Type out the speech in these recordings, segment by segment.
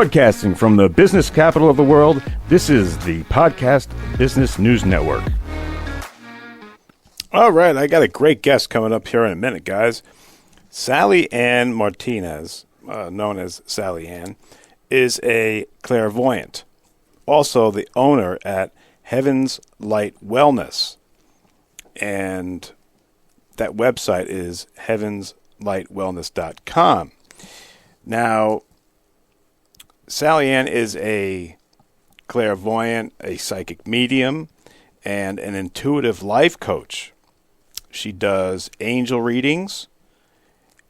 Broadcasting from the business capital of the world, this is the Podcast Business News Network. All right, I got a great guest coming up here in a minute, guys. Sallyann Martinez, known as Sallyann, is a clairvoyant, also the owner at Heaven's Light Wellness. And that website is heavenslightwellness.com. Now, Sallyann is a clairvoyant, a psychic medium, and an intuitive life coach. She does angel readings,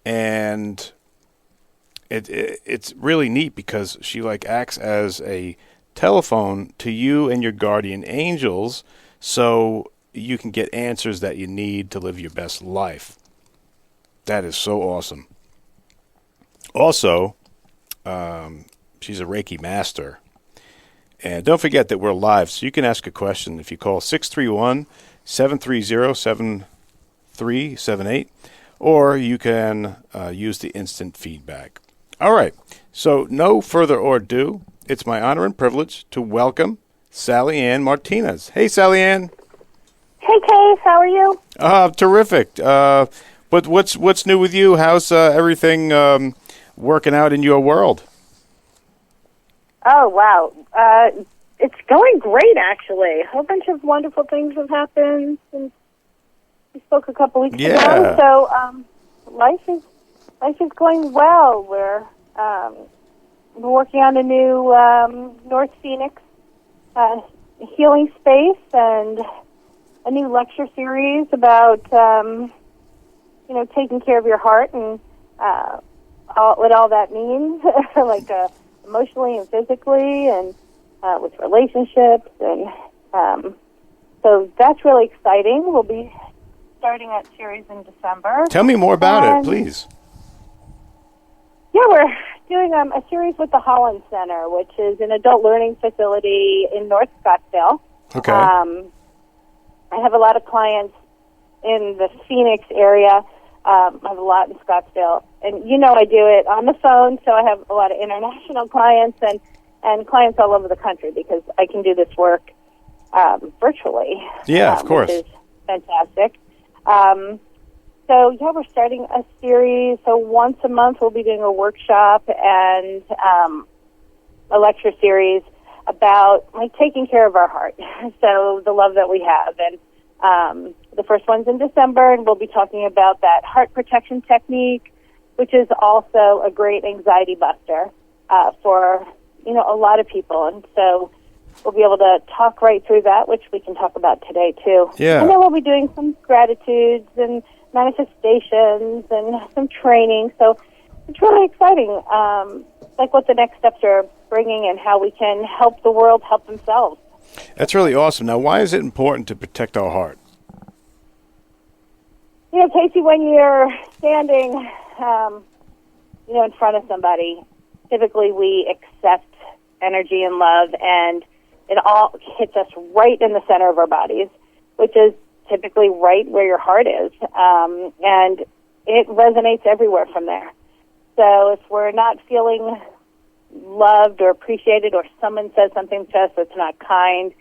and it's really neat because she acts as a telephone to you and your guardian angels, so you can get answers that you need to live your best life. That is so awesome. Also, she's a Reiki master. And don't forget that we're live, so you can ask a question if you call 631-730-7378, or you can use the instant feedback. All right, so no further ado, it's my honor and privilege to welcome Sallyann Martinez. Hey, Sallyann. Hey, Case, how are you? Terrific. But what's new with you? How's everything working out in your world? Oh, wow. It's going great, actually. A whole bunch of wonderful things have happened since we spoke a couple weeks ago. So life is going well. We're working on a new North Phoenix healing space and a new lecture series about taking care of your heart and what all that means, emotionally and physically, and with relationships, and so that's really exciting. We'll be starting that series in December. Tell me more about it, please. Yeah, we're doing a series with the Holland Center, which is an adult learning facility in North Scottsdale. Okay. I have a lot of clients in the Phoenix area. I have a lot in Scottsdale. And I do it on the phone, so I have a lot of international clients and clients all over the country because I can do this work virtually. Yeah, of course. Which is fantastic. We're starting a series. So once a month we'll be doing a workshop and a lecture series about taking care of our heart. So the love that we have. And the first one's in December, and we'll be talking about that heart protection technique, which is also a great anxiety buster for a lot of people. And so we'll be able to talk right through that, which we can talk about today too. Yeah. And then we'll be doing some gratitudes and manifestations and some training. So it's really exciting, what the next steps are bringing and how we can help the world help themselves. That's really awesome. Now, why is it important to protect our heart? Casey, when you're standing, in front of somebody, typically we accept energy and love, and it all hits us right in the center of our bodies, which is typically right where your heart is, and it resonates everywhere from there. So if we're not feeling loved or appreciated, or someone says something to us that's not kind,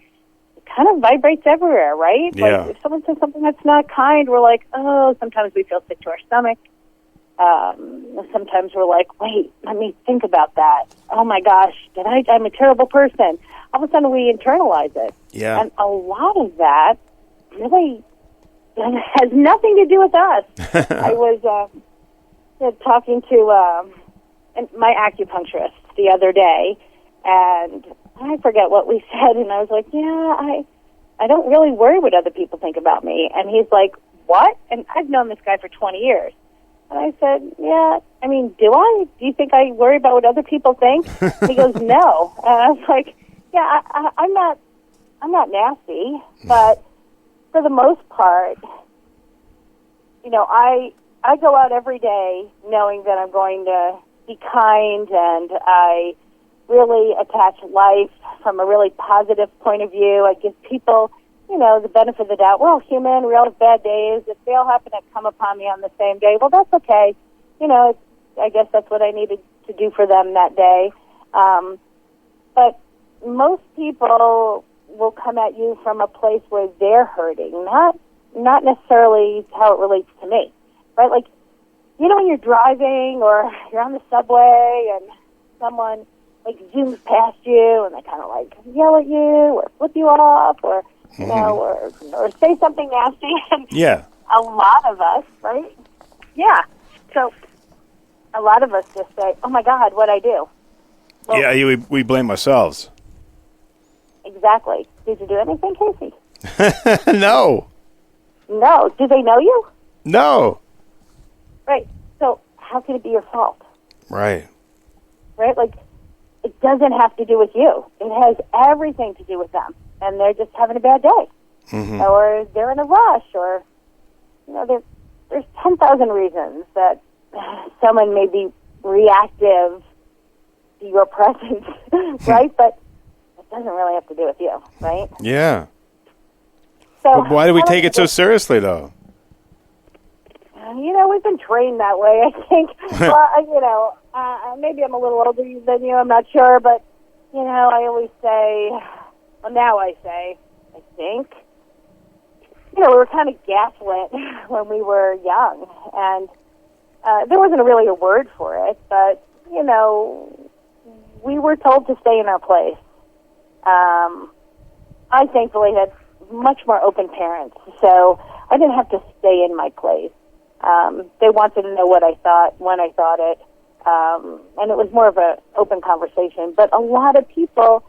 it kind of vibrates everywhere, right? Yeah. If someone says something that's not kind, we're like, oh, sometimes we feel sick to our stomach. Sometimes we're like, wait, let me think about that. Oh my gosh, I'm a terrible person. All of a sudden we internalize it. Yeah. And a lot of that really has nothing to do with us. I was talking to my acupuncturist the other day, and I forget what we said, and I was like, I don't really worry what other people think about me. And he's like, what? And I've known this guy for 20 years. And I said, do I? Do you think I worry about what other people think? And he goes, no. And I was like, I'm not nasty, but for the most part, I go out every day knowing that I'm going to be kind, and I really attach life from a really positive point of view. I give people, the benefit of the doubt. We're all human. We all have bad days. If they all happen to come upon me on the same day, well, that's okay. I guess that's what I needed to do for them that day. But most people will come at you from a place where they're hurting, not necessarily how it relates to me, right? Like, you know, when you're driving or you're on the subway and someone like zooms past you and they kind of like yell at you or flip you off or you know or say something nasty. And Yeah. a lot of us, right? Yeah. So a lot of us just say, "Oh my God, what'd I do?" Well, Yeah, we blame ourselves. Exactly. Did you do anything, Casey? No. No. Do they know you? No. Right. So how can it be your fault? Right. Right? Like, it doesn't have to do with you. It has everything to do with them. And they're just having a bad day. Or they're in a rush. Or, you know, there's 10,000 reasons that someone may be reactive to your presence, right? But it doesn't really have to do with you, right? Yeah. So But why do we take it so seriously, though? You know, we've been trained that way, I think. Well, you know, maybe I'm a little older than you, I'm not sure, but, you know, I always say, well, now I say, I think, you know, we were kind of gaslit when we were young, and there wasn't really a word for it, but, you know, we were told to stay in our place. I thankfully had much more open parents, so I didn't have to stay in my place. They wanted to know what I thought, when I thought it, and it was more of an open conversation. But a lot of people,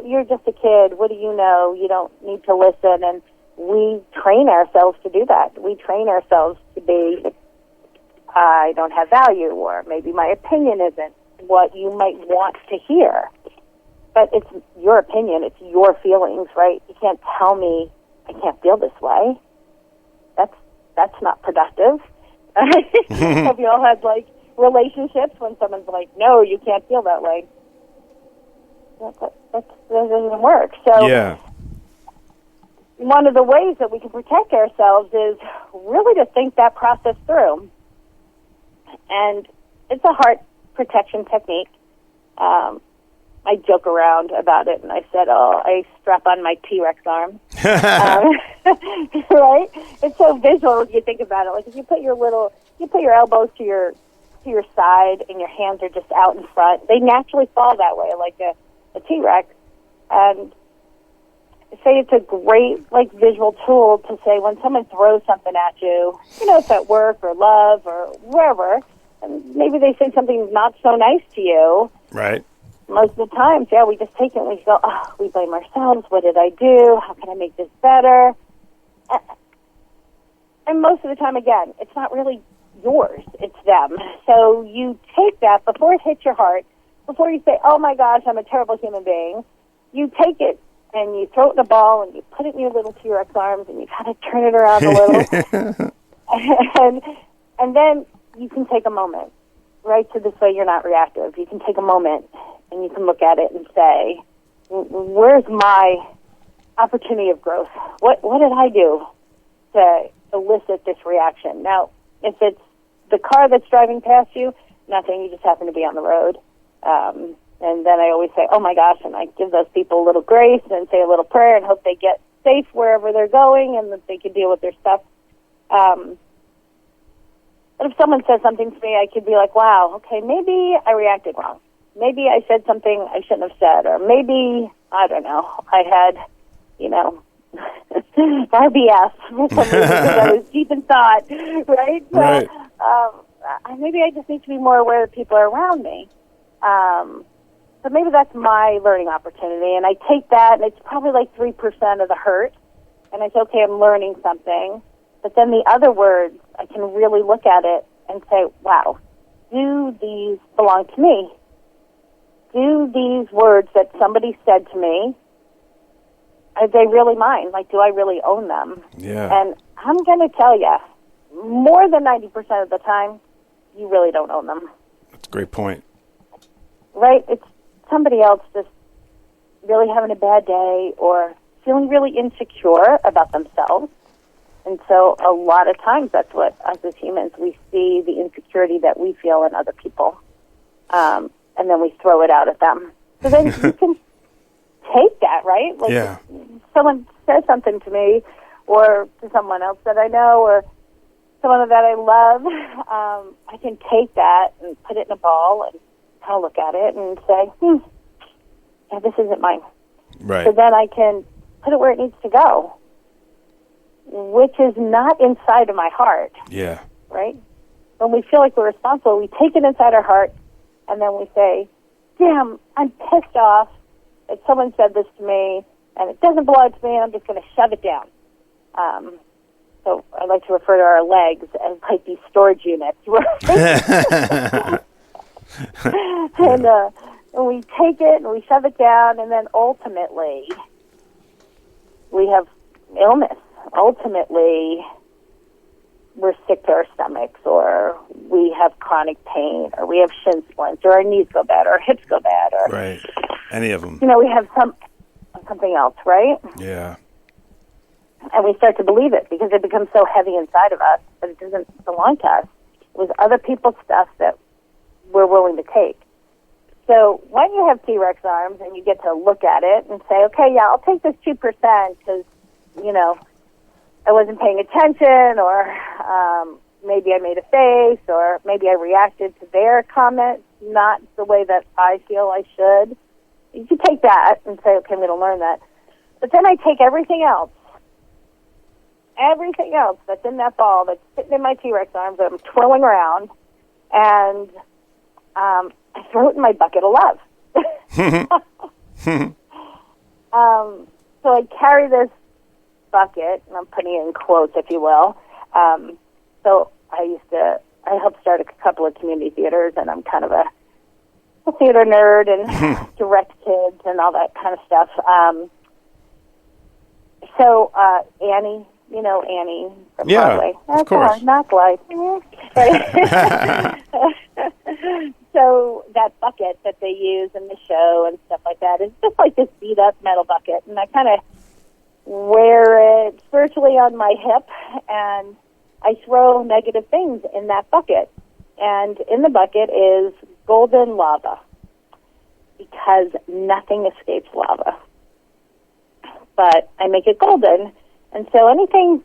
you're just a kid, what do you know? You don't need to listen, and we train ourselves to do that. We train ourselves to be, I don't have value, or maybe my opinion isn't what you might want to hear. But it's your opinion, it's your feelings, right? You can't tell me I can't feel this way. That's not productive. Have you all had, like, relationships when someone's like, no, you can't feel that way? That doesn't work. So Yeah. one of the ways that we can protect ourselves is really to think that process through. And it's a heart protection technique. I joke around about it, and I said, I strap on my T-Rex arm. Right? It's so visual if you think about it. Like, if you put your elbows to your side and your hands are just out in front, they naturally fall that way, like a T-Rex. And say it's a great, like, visual tool to say when someone throws something at you, you know, if at work or love or wherever, and maybe they say something not so nice to you. Right. Most of the times, yeah, we just take it and we go, we blame ourselves. What did I do? How can I make this better? And most of the time, again, it's not really yours. It's them. So you take that before it hits your heart, before you say, oh, my gosh, I'm a terrible human being. You take it and you throw it in a ball and you put it in your little T-Rex arms and you kind of turn it around a little. and then you can take a moment, right? So this way you're not reactive. You can take a moment and you can look at it and say, where's my opportunity of growth? What did I do to elicit this reaction? Now, if it's the car that's driving past you, nothing. You just happen to be on the road. And then I always say, oh, my gosh, and I give those people a little grace and say a little prayer and hope they get safe wherever they're going and that they can deal with their stuff. But if someone says something to me, I could be like, wow, okay, maybe I reacted wrong. Maybe I said something I shouldn't have said, or maybe, I don't know, I had, you know, RBS for some reason because I was deep in thought, right? Right. So maybe I just need to be more aware that people are around me. So maybe that's my learning opportunity, and I take that, and it's probably like 3% of the hurt, and I say, okay, I'm learning something. But then the other words, I can really look at it and say, wow, do these belong to me? Do these words that somebody said to me, are they really mine? Like, do I really own them? Yeah. And I'm going to tell you, more than 90% of the time, you really don't own them. That's a great point. Right? It's somebody else just really having a bad day or feeling really insecure about themselves. And so a lot of times that's what, us as humans, we see the insecurity that we feel in other people. and then we throw it out at them. So then you can take that, right? Like Yeah. someone says something to me or to someone else that I know or someone that I love, I can take that and put it in a ball and kind of look at it and say, yeah, this isn't mine. Right. So then I can put it where it needs to go, which is not inside of my heart, Yeah. right? When we feel like we're responsible, we take it inside our heart, and then we say, damn, I'm pissed off that someone said this to me, and it doesn't belong to me, and I'm just going to shove it down. So I like to refer to our legs as like these storage units, right? And we take it and we shove it down, and then ultimately we have illness. Ultimately, we're sick to our stomachs, or we have chronic pain, or we have shin splints, or our knees go bad, or our hips go bad, or Right. Any of them. we have something else, right? Yeah. And we start to believe it because it becomes so heavy inside of us that it doesn't belong to us. It was other people's stuff that we're willing to take. So when you have T-Rex arms and you get to look at it and say, okay, yeah, I'll take this 2% because, I wasn't paying attention, or maybe I made a face, or maybe I reacted to their comment not the way that I feel I should. You can take that and say, okay, I'm going to learn that. But then I take everything else that's in that ball that's sitting in my T-Rex arms that I'm twirling around, and I throw it in my bucket of love. So I carry this bucket, and I'm putting it in quotes, if you will. So I helped start a couple of community theaters, and I'm kind of a theater nerd and direct kids and all that kind of stuff. So Annie, Annie from Broadway. Of course. Not like. So that bucket that they use in the show and stuff like that is just like this beat-up metal bucket, and I kind of wear it spiritually on my hip, and I throw negative things in that bucket. And in the bucket is golden lava, because nothing escapes lava. But I make it golden, and so anything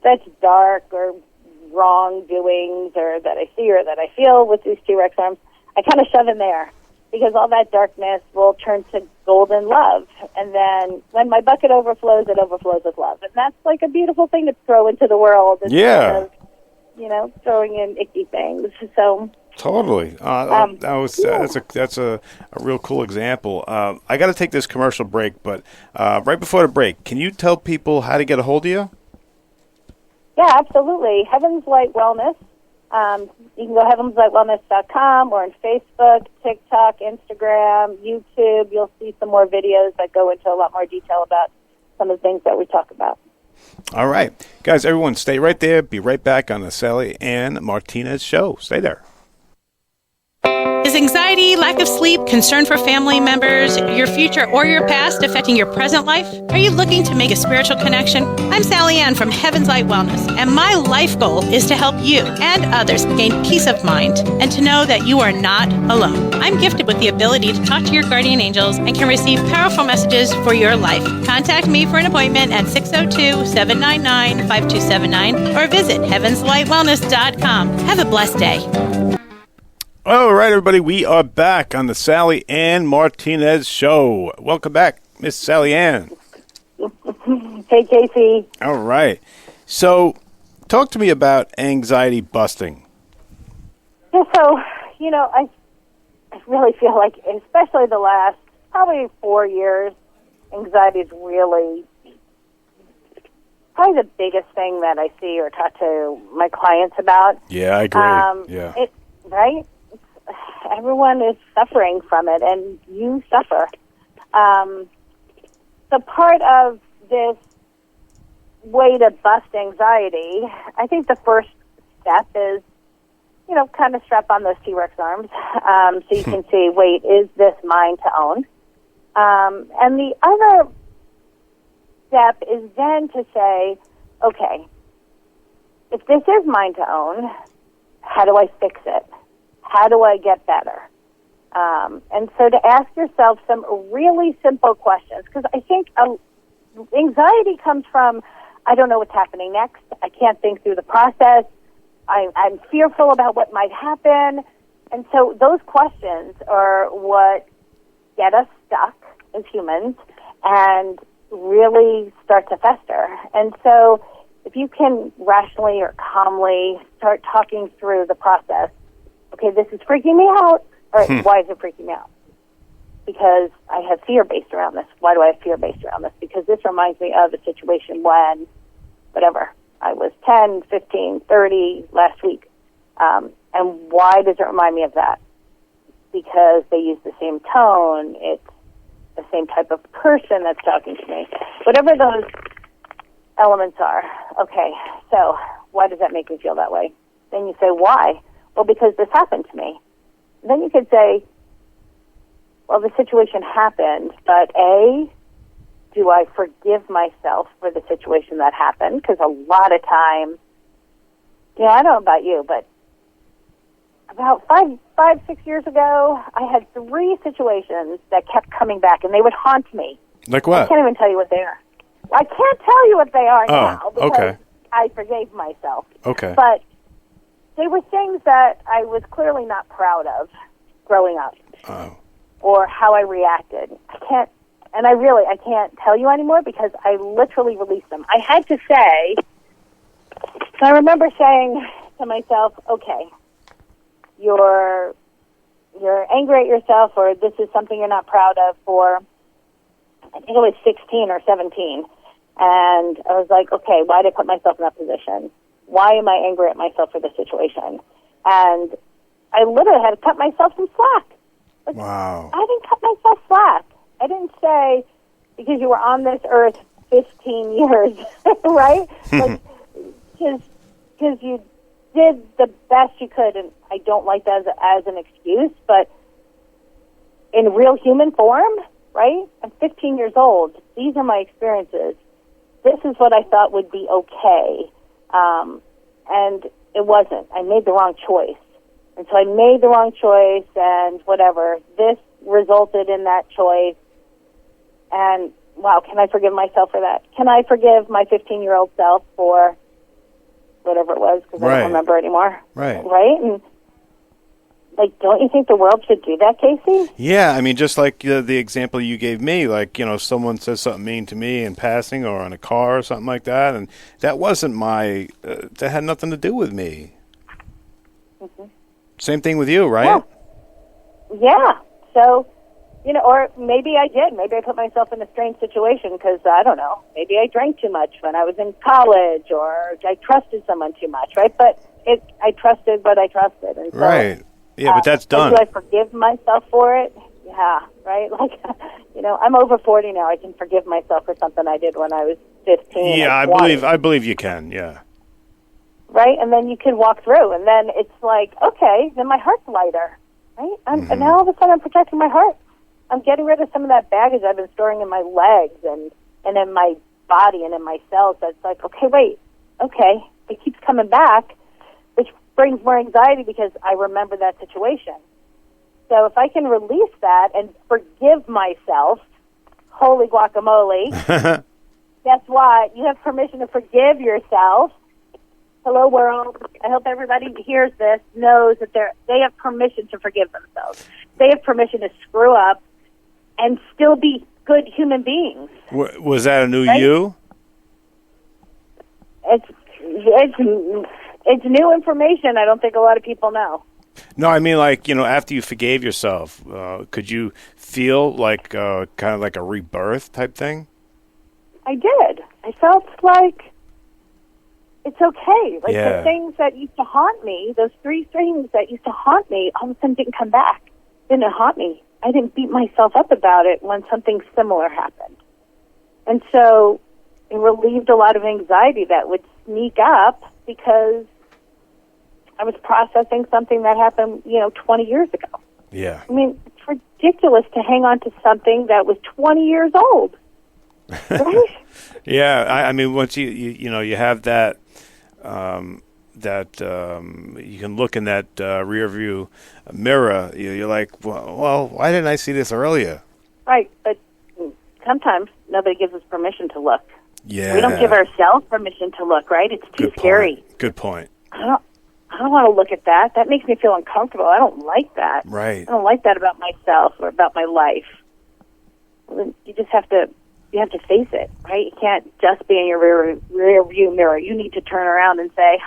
that's dark or wrongdoings or that I see or that I feel with these T-Rex arms, I kind of shove in there, because all that darkness will turn to golden love. And then when my bucket overflows, it overflows with love. And that's like a beautiful thing to throw into the world instead of, throwing in icky things. So Totally. That's a real cool example. I got to take this commercial break, but right before the break, can you tell people how to get a hold of you? Yeah, absolutely. Heaven's Light Wellness. You can go heavenslightwellness.com, or on Facebook, TikTok, Instagram, YouTube. You'll see some more videos that go into a lot more detail about some of the things that we talk about. All right. Guys, everyone, stay right there. Be right back on the Sallyann Martinez Show. Stay there. Is anxiety, lack of sleep, concern for family members, your future, or your past affecting your present life? Are you looking to make a spiritual connection? I'm Sallyann from Heaven's Light Wellness, and my life goal is to help you and others gain peace of mind and to know that you are not alone. I'm gifted with the ability to talk to your guardian angels and can receive powerful messages for your life. Contact me for an appointment at 602-799-5279 or visit heavenslightwellness.com. Have a blessed day. All right, everybody, we are back on the Sallyann Martinez Show. Welcome back, Miss Sallyann. Hey, Casey. All right. So, talk to me about anxiety busting. Yeah, so, I really feel like, especially the last probably 4 years, anxiety is really probably the biggest thing that I see or talk to my clients about. Yeah, I agree. Right? Everyone is suffering from it, and you suffer. So part of this way to bust anxiety, I think the first step is, kind of strap on those T-Rex arms so you can see, wait, is this mine to own? And the other step is then to say, okay, if this is mine to own, how do I fix it? How do I get better? And so to ask yourself some really simple questions, because I think anxiety comes from, I don't know what's happening next. I can't think through the process. I'm fearful about what might happen. And so those questions are what get us stuck as humans and really start to fester. And so if you can rationally or calmly start talking through the process, okay, this is freaking me out. All right, why is it freaking me out? Because I have fear based around this. Why do I have fear based around this? Because this reminds me of a situation when, whatever, I was 10, 15, 30 last week. And why does it remind me of that? Because they use the same tone. It's the same type of person that's talking to me. Whatever those elements are. Okay, so why does that make me feel that way? Then you say, why? Well, because this happened to me. Then you could say, well, the situation happened, but A, do I forgive myself for the situation that happened? Because a lot of times, I don't know about you, but about 6 years ago, I had 3 situations that kept coming back, and they would haunt me. Like what? I can't even tell you what they are. I can't tell you what they are now because I forgave myself. Okay. But they were things that I was clearly not proud of growing up. Oh. Or how I reacted. I can't tell you anymore because I literally released them. I had to say, so I remember saying to myself, okay, you're angry at yourself, or this is something you're not proud of for, I think it was 16 or 17. And I was like, okay, why did I put myself in that position? Why am I angry at myself for this situation? And I literally had to cut myself some slack. Wow. I didn't cut myself slack. I didn't say, because you were on this earth 15 years, right? Like, because you did the best you could, and I don't like that as an excuse, but in real human form, right? I'm 15 years old. These are my experiences. This is what I thought would be okay. And it wasn't. I made the wrong choice. And so I made the wrong choice, and whatever. This resulted in that choice. And, wow, can I forgive myself for that? Can I forgive my 15-year-old self for whatever it was, because I don't remember anymore? Right. Right? And, like, don't you think the world should do that, Casey? Yeah, I mean, just like the example you gave me, like, someone says something mean to me in passing or on a car or something like that, and that wasn't that had nothing to do with me. Mm-hmm. Same thing with you, right? Yeah. So, or maybe I did. Maybe I put myself in a strange situation because, I don't know, maybe I drank too much when I was in college, or I trusted someone too much, right? But I trusted what I trusted. And so, right. Yeah, but that's done. Do I forgive myself for it? Yeah, right? Like, I'm over 40 now. I can forgive myself for something I did when I was 15. Yeah, I believe you can, yeah. Right? And then you can walk through, and then it's like, okay, then my heart's lighter, right? And now all of a sudden I'm protecting my heart. I'm getting rid of some of that baggage I've been storing in my legs and in my body and in my cells. So it's like, okay, it keeps coming back, which brings more anxiety because I remember that situation. So if I can release that and forgive myself, holy guacamole, guess what? You have permission to forgive yourself. Hello, world. I hope everybody hears this, knows that they have permission to forgive themselves. They have permission to screw up and still be good human beings. Was that a new you? It's new information. I don't think a lot of people know. No, I mean, like, after you forgave yourself, could you feel like kind of like a rebirth type thing? I did. I felt like it's okay. Like, the things that used to haunt me, those 3 things that used to haunt me, all of a sudden didn't come back. Didn't haunt me. I didn't beat myself up about it when something similar happened. And so it relieved a lot of anxiety that would sneak up because I was processing something that happened, 20 years ago. Yeah. I mean, it's ridiculous to hang on to something that was 20 years old. Right? Yeah, I mean, once you have that you can look in that rear view mirror. You're like, well, why didn't I see this earlier? Right, but sometimes nobody gives us permission to look. Yeah. We don't give ourselves permission to look, right? It's too scary. Good point. I don't want to look at that. That makes me feel uncomfortable. I don't like that. Right. I don't like that about myself or about my life. Well, you just have to face it, right? You can't just be in your rear view mirror. You need to turn around and say,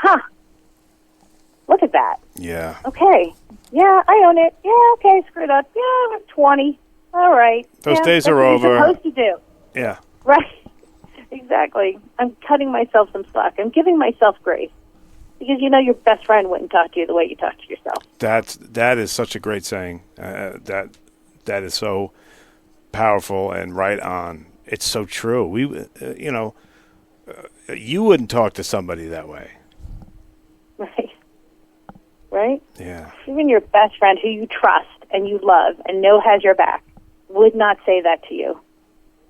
look at that. Yeah. Okay. Yeah, I own it. Yeah, okay, screwed up. Yeah, I'm 20. All right. Those days that's are what over. you're supposed to do. Yeah. Right. Exactly. I'm cutting myself some slack. I'm giving myself grace. Because your best friend wouldn't talk to you the way you talk to yourself. That is such a great saying. That is so powerful and right on. It's so true. We, you wouldn't talk to somebody that way. Right? Yeah. Even your best friend who you trust and you love and know has your back would not say that to you.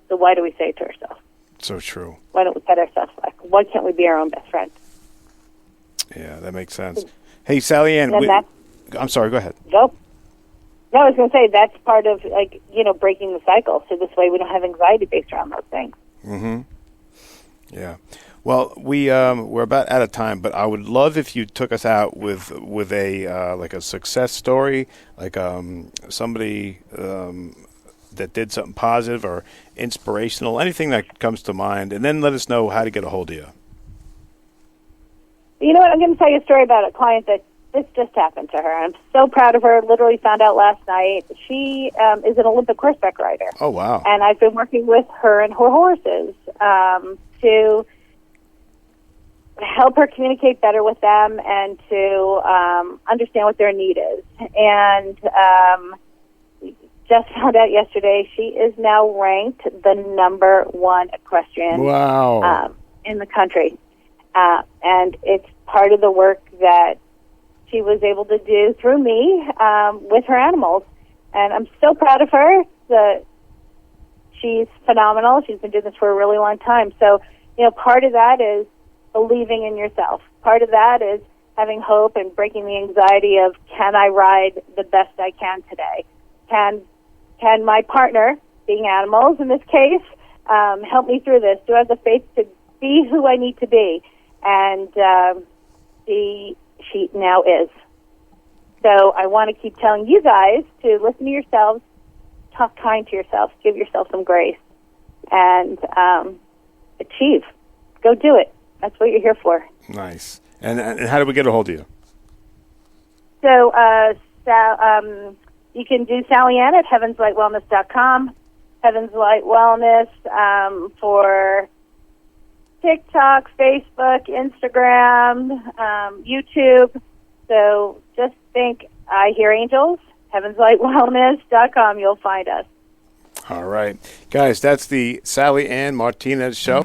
So why do we say it to ourselves? So true. Why don't we cut ourselves slack? Why can't we be our own best friend? Yeah, that makes sense. Hey, Sallyann, I'm sorry, go ahead. Nope. No, I was going to say that's part of, breaking the cycle. So this way we don't have anxiety based around those things. Mm-hmm. Yeah. Well, we're about out of time, but I would love if you took us out with a like a success story, like somebody that did something positive or inspirational, anything that comes to mind, and then let us know how to get a hold of you. You know what? I'm going to tell you a story about a client that this just happened to her. I'm so proud of her. Literally found out last night. She is an Olympic horseback rider. Oh, wow. And I've been working with her and her horses to help her communicate better with them and to understand what their need is. And just found out yesterday she is now ranked the #1 equestrian in the country. And it's part of the work that she was able to do through me with her animals. And I'm so proud of her. She's phenomenal. She's been doing this for a really long time. So, part of that is believing in yourself. Part of that is having hope and breaking the anxiety of, can I ride the best I can today? Can my partner, being animals in this case, help me through this? Do I have the faith to be who I need to be? And she now is. So I want to keep telling you guys to listen to yourselves, talk kind to yourself, give yourself some grace, and achieve. Go do it. That's what you're here for. Nice. And how do we get a hold of you? So you can do Sallyann at heavenslightwellness.com. Heavens Light Wellness for TikTok, Facebook, Instagram, YouTube. So just think I Hear Angels, heavenslightwellness.com. You'll find us. All right. Guys, that's the Sallyann Martinez Show.